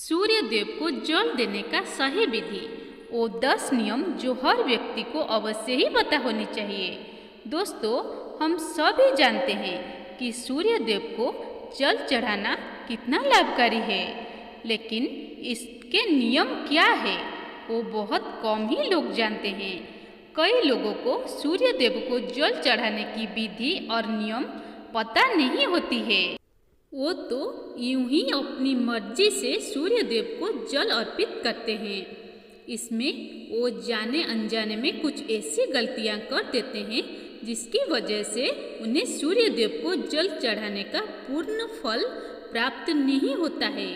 सूर्य देव को जल देने का सही विधि। वो 10 नियम जो हर व्यक्ति को अवश्य ही पता होनी चाहिए। दोस्तों, हम सभी जानते हैं कि सूर्य देव को जल चढ़ाना कितना लाभकारी है, लेकिन इसके नियम क्या है वो बहुत कम ही लोग जानते हैं। कई लोगों को सूर्य देव को जल चढ़ाने की विधि और नियम पता नहीं होती है। वो तो यूं ही अपनी मर्जी से सूर्य देव को जल अर्पित करते हैं। इसमें वो जाने अनजाने में कुछ ऐसी गलतियां कर देते हैं जिसकी वजह से उन्हें सूर्य देव को जल चढ़ाने का पूर्ण फल प्राप्त नहीं होता है।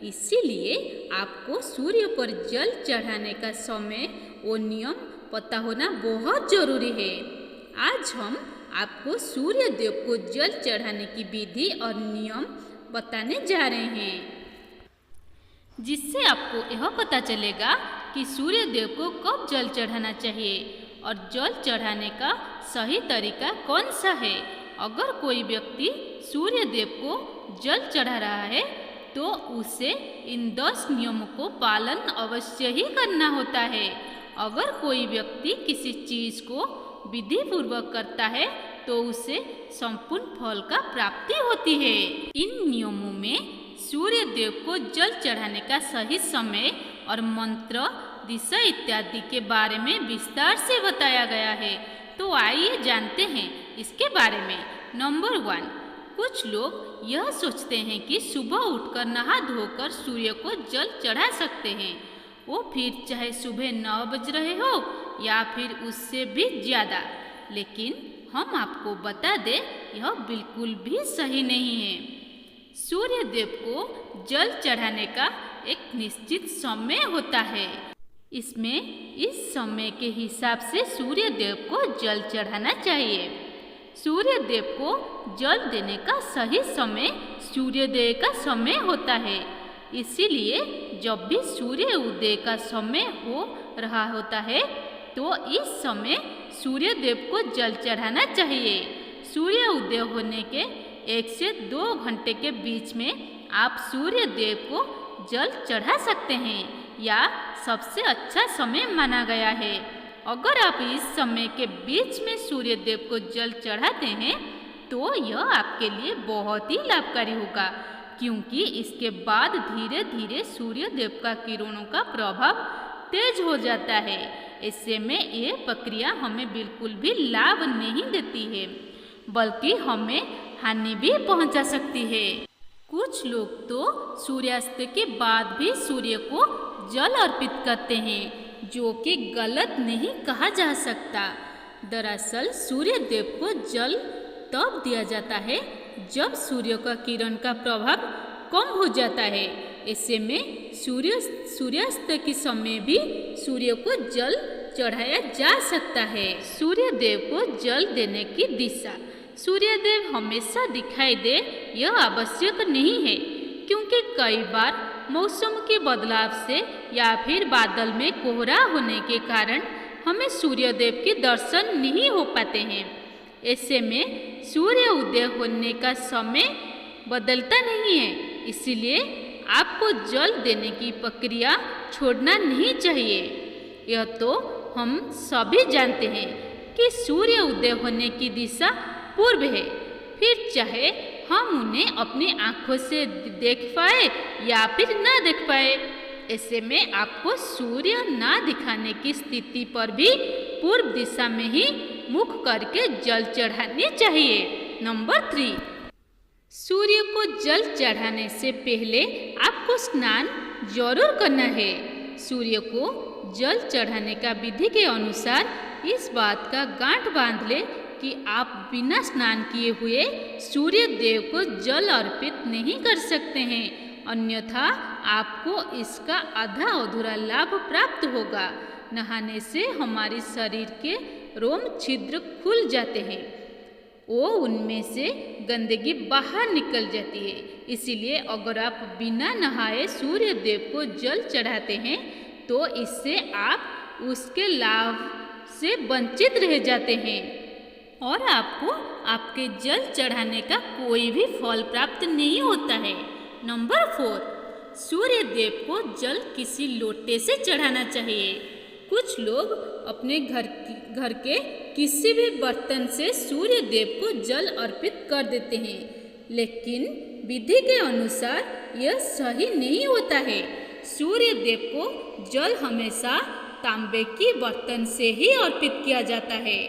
इसीलिए आपको सूर्य पर जल चढ़ाने का समय और नियम पता होना बहुत जरूरी है। आज हम आपको सूर्य देव को जल चढ़ाने की विधि और नियम बताने जा रहे हैं, जिससे आपको यह पता चलेगा कि सूर्य देव को कब जल चढ़ाना चाहिए और जल चढ़ाने का सही तरीका कौन सा है। अगर कोई व्यक्ति सूर्य देव को जल चढ़ा रहा है तो उसे इन 10 नियमों को पालन अवश्य ही करना होता है। अगर कोई व्यक्ति किसी चीज को विधि पूर्वक करता है तो उसे संपूर्ण फल का प्राप्ति होती है। इन नियमों में सूर्य देव को जल चढ़ाने का सही समय और मंत्र, दिशा इत्यादि के बारे में विस्तार से बताया गया है। तो आइए जानते हैं इसके बारे में। नंबर 1, कुछ लोग यह सोचते हैं कि सुबह उठकर नहा धोकर सूर्य को जल चढ़ा सकते हैं। वो फिर चाहे सुबह 9 बज रहे हो या फिर उससे भी ज़्यादा। लेकिन हम आपको बता दें, यह बिल्कुल भी सही नहीं है। सूर्य देव को जल चढ़ाने का एक निश्चित समय होता है। इसमें इस समय के हिसाब से सूर्य देव को जल चढ़ाना चाहिए। सूर्य देव को जल देने का सही समय सूर्योदय का समय होता है। इसीलिए जब भी सूर्य उदय का समय हो रहा होता है तो इस समय सूर्य देव को जल चढ़ाना चाहिए। सूर्य उदय होने के 1 से 2 घंटे के बीच में आप सूर्य देव को जल चढ़ा सकते हैं या सबसे अच्छा समय माना गया है। अगर आप इस समय के बीच में सूर्य देव को जल चढ़ाते हैं तो यह आपके लिए बहुत ही लाभकारी होगा, क्योंकि इसके बाद धीरे धीरे सूर्य देव का किरणों का प्रभाव तेज हो जाता है। ऐसे में ये प्रक्रिया हमें बिल्कुल भी लाभ नहीं देती है, बल्कि हमें हानि भी पहुंचा सकती है। कुछ लोग तो सूर्यास्त के बाद भी सूर्य को जल अर्पित करते हैं, जो कि गलत नहीं कहा जा सकता। दरअसल सूर्य देव को जल तब दिया जाता है जब सूर्य का किरण का प्रभाव कम हो जाता है। ऐसे में सूर्यास्त के समय भी सूर्य को जल चढ़ाया जा सकता है। सूर्य देव को जल देने की दिशा। सूर्य देव हमेशा दिखाई दे यह आवश्यक नहीं है, क्योंकि कई बार मौसम के बदलाव से या फिर बादल में कोहरा होने के कारण हमें सूर्य देव के दर्शन नहीं हो पाते हैं। ऐसे में सूर्य उदय होने का समय बदलता नहीं है, इसीलिए आपको जल देने की प्रक्रिया छोड़ना नहीं चाहिए। यह तो हम सभी जानते हैं कि सूर्य उदय होने की दिशा पूर्व है, फिर चाहे हम उन्हें अपनी आंखों से देख पाए या फिर न देख पाए। ऐसे में आपको सूर्य ना दिखाने की स्थिति पर भी पूर्व दिशा में ही मुख करके जल चढ़ानी चाहिए। नंबर 3, सूर्य को जल चढ़ाने से पहले आपको स्नान जरूर करना है। सूर्य को जल चढ़ाने का विधि के अनुसार इस बात का गांठ बांध ले कि आप बिना स्नान किए हुए सूर्य देव को जल अर्पित नहीं कर सकते हैं, अन्यथा आपको इसका आधा अधूरा लाभ प्राप्त होगा। नहाने से हमारे शरीर के रोम छिद्र खुल जाते हैं, वो उनमें से गंदगी बाहर निकल जाती है। इसीलिए अगर आप बिना नहाए सूर्य देव को जल चढ़ाते हैं तो इससे आप उसके लाभ से वंचित रह जाते हैं और आपको आपके जल चढ़ाने का कोई भी फल प्राप्त नहीं होता है। नंबर 4, सूर्य देव को जल किसी लोटे से चढ़ाना चाहिए। कुछ लोग अपने घर के किसी भी बर्तन से सूर्य देव को जल अर्पित कर देते हैं, लेकिन विधि के अनुसार यह सही नहीं होता है। सूर्य देव को जल हमेशा तांबे की बर्तन से ही अर्पित किया जाता है,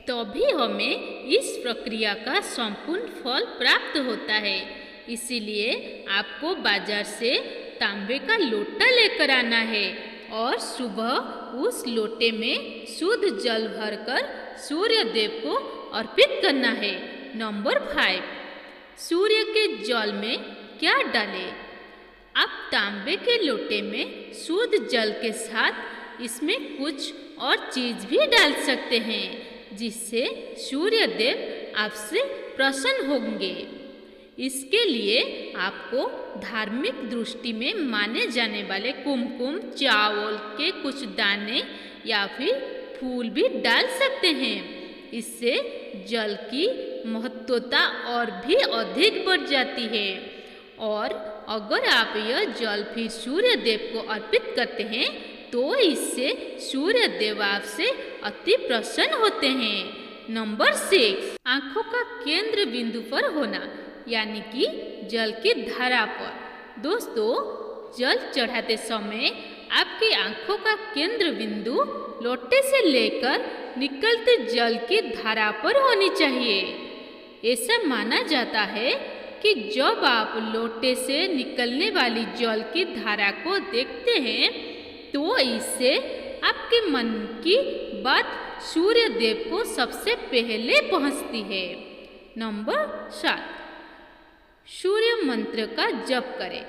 तभी हमें इस प्रक्रिया का संपूर्ण फल प्राप्त होता है। इसीलिए आपको बाजार से तांबे का लोटा लेकर आना है और सुबह उस लोटे में शुद्ध जल भरकर सूर्य देव को अर्पित करना है। नंबर 5, सूर्य के जल में क्या डालें? आप तांबे के लोटे में शुद्ध जल के साथ इसमें कुछ और चीज भी डाल सकते हैं, जिससे सूर्य देव आपसे प्रसन्न होंगे। इसके लिए आपको धार्मिक दृष्टि में माने जाने वाले कुमकुम, चावल के कुछ दाने या फिर फूल भी डाल सकते हैं। इससे जल की महत्वता और भी अधिक बढ़ जाती है। और अगर आप यह जल फिर सूर्य देव को अर्पित करते हैं तो इससे सूर्य देव आपसे अति प्रसन्न होते हैं। नंबर 6, आंखों का केंद्र बिंदु पर होना, यानी कि जल की धारा पर। दोस्तों, जल चढ़ाते समय आपकी आंखों का केंद्र बिंदु लोटे से लेकर निकलते जल की धारा पर होनी चाहिए। ऐसा माना जाता है कि जब आप लोटे से निकलने वाली जल की धारा को देखते हैं तो इससे आपके मन की बात सूर्य देव को सबसे पहले पहुंचती है। नंबर 7, सूर्य मंत्र का जप करें।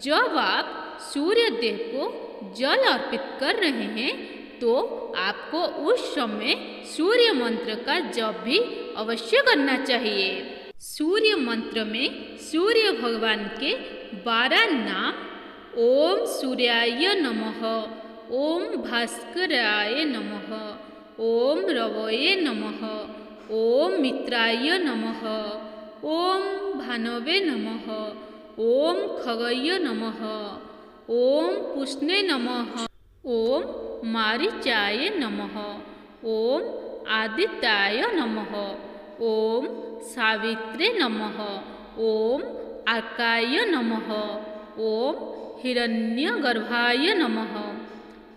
जब आप सूर्य देव को जल अर्पित कर रहे हैं तो आपको उस समय सूर्य मंत्र का जप भी अवश्य करना चाहिए। सूर्य मंत्र में सूर्य भगवान के 12 नाम ओम सूर्याय नमः, ओम भास्कराय नमः, ओम रवये नमः, ओम मित्राय नमः, ओम भानवे नमः, ओम खगय नमः, ओम पुष्णे नमः, ओम मारीचाय नमः, ओम आदित्याय नमः, ओम सावित्रे नमः, ओम अर्काय नमः, ओम हिरण्यगर्भाय नमः।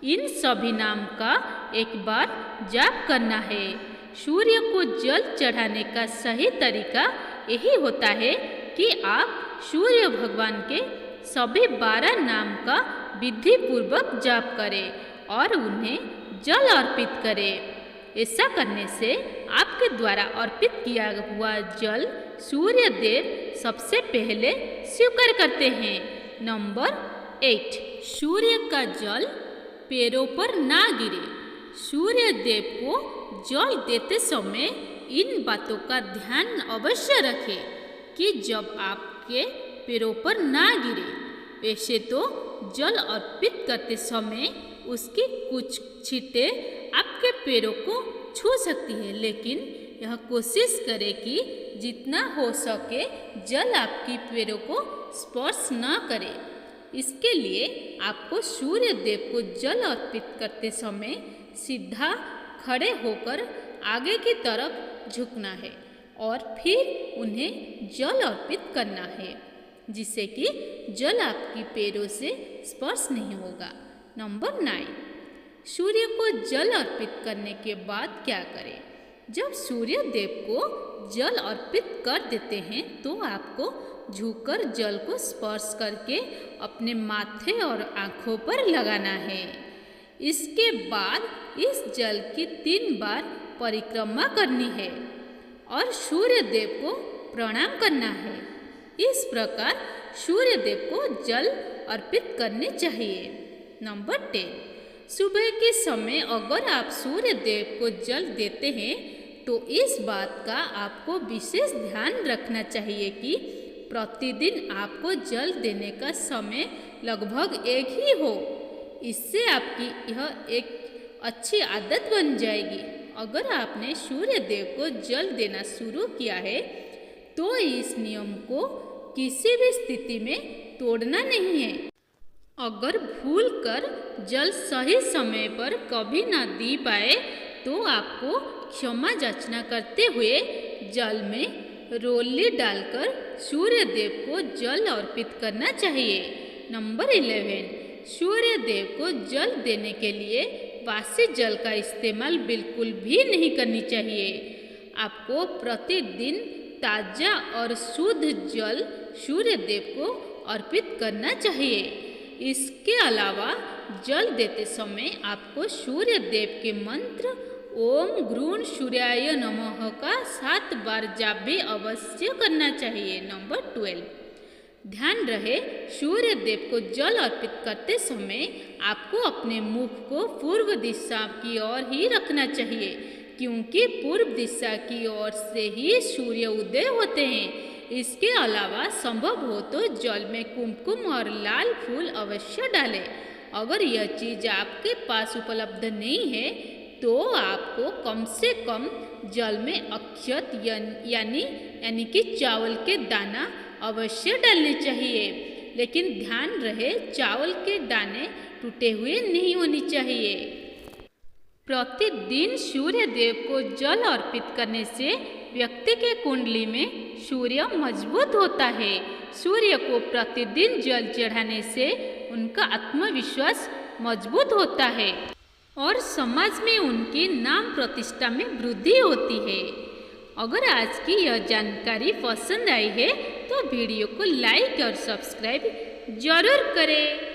इन सभी नाम का एक बार जाप करना है। सूर्य को जल चढ़ाने का सही तरीका यही होता है कि आप सूर्य भगवान के सभी 12 नाम का विधि पूर्वक जाप करें और उन्हें जल अर्पित करें। ऐसा करने से आपके द्वारा अर्पित किया हुआ जल सूर्य देव सबसे पहले स्वीकार करते हैं। नंबर 8, सूर्य का जल पैरों पर ना गिरे। सूर्य देव को जल देते समय इन बातों का ध्यान अवश्य रखें कि जब आपके पैरों पर ना गिरे। वैसे तो जल अर्पित करते समय उसकी कुछ छींटें आपके पैरों को छू सकती है, लेकिन यह कोशिश करें कि जितना हो सके जल आपकी पैरों को स्पर्श न करे। इसके लिए आपको सूर्य देव को जल अर्पित करते समय सीधा खड़े होकर आगे की तरफ झुकना है और फिर उन्हें जल अर्पित करना है, जिससे कि जल आपकी पैरों से स्पर्श नहीं होगा। नंबर 9, सूर्य को जल अर्पित करने के बाद क्या करें? जब सूर्य देव को जल अर्पित कर देते हैं तो आपको झुककर जल को स्पर्श करके अपने माथे और आँखों पर लगाना है। इसके बाद इस जल की 3 बार परिक्रमा करनी है और सूर्य देव को प्रणाम करना है। इस प्रकार सूर्य देव को जल अर्पित करने चाहिए। नंबर 10, सुबह के समय अगर आप सूर्य देव को जल देते हैं तो इस बात का आपको विशेष ध्यान रखना चाहिए कि प्रतिदिन आपको जल देने का समय लगभग एक ही हो। इससे आपकी यह एक अच्छी आदत बन जाएगी। अगर आपने सूर्य देव को जल देना शुरू किया है तो इस नियम को किसी भी स्थिति में तोड़ना नहीं है। अगर भूल कर जल सही समय पर कभी ना दी पाए तो आपको क्षमा याचना करते हुए जल में रोली डालकर सूर्य देव को जल अर्पित करना चाहिए। नंबर 11, सूर्य देव को जल देने के लिए बासी जल का इस्तेमाल बिल्कुल भी नहीं करनी चाहिए। आपको प्रतिदिन ताज़ा और शुद्ध जल सूर्य देव को अर्पित करना चाहिए। इसके अलावा जल देते समय आपको सूर्य देव के मंत्र ओम ग्रून सूर्याय नमः का 7 बार जाप भी अवश्य करना चाहिए। नंबर 12, ध्यान रहे सूर्य देव को जल अर्पित करते समय आपको अपने मुख को पूर्व दिशा की ओर ही रखना चाहिए, क्योंकि पूर्व दिशा की ओर से ही सूर्य उदय होते हैं। इसके अलावा संभव हो तो जल में कुमकुम और लाल फूल अवश्य डालें। अगर यह चीज़ आपके पास उपलब्ध नहीं है तो आपको कम से कम जल में अक्षत यानी कि चावल के दाना अवश्य डालने चाहिए। लेकिन ध्यान रहे चावल के दाने टूटे हुए नहीं होने चाहिए। प्रतिदिन सूर्य देव को जल अर्पित करने से व्यक्ति के कुंडली में सूर्य मजबूत होता है। सूर्य को प्रतिदिन जल चढ़ाने से उनका आत्मविश्वास मजबूत होता है और समाज में उनकी नाम प्रतिष्ठा में वृद्धि होती है। अगर आज की यह जानकारी पसंद आई है तो वीडियो को लाइक और सब्सक्राइब जरूर करें।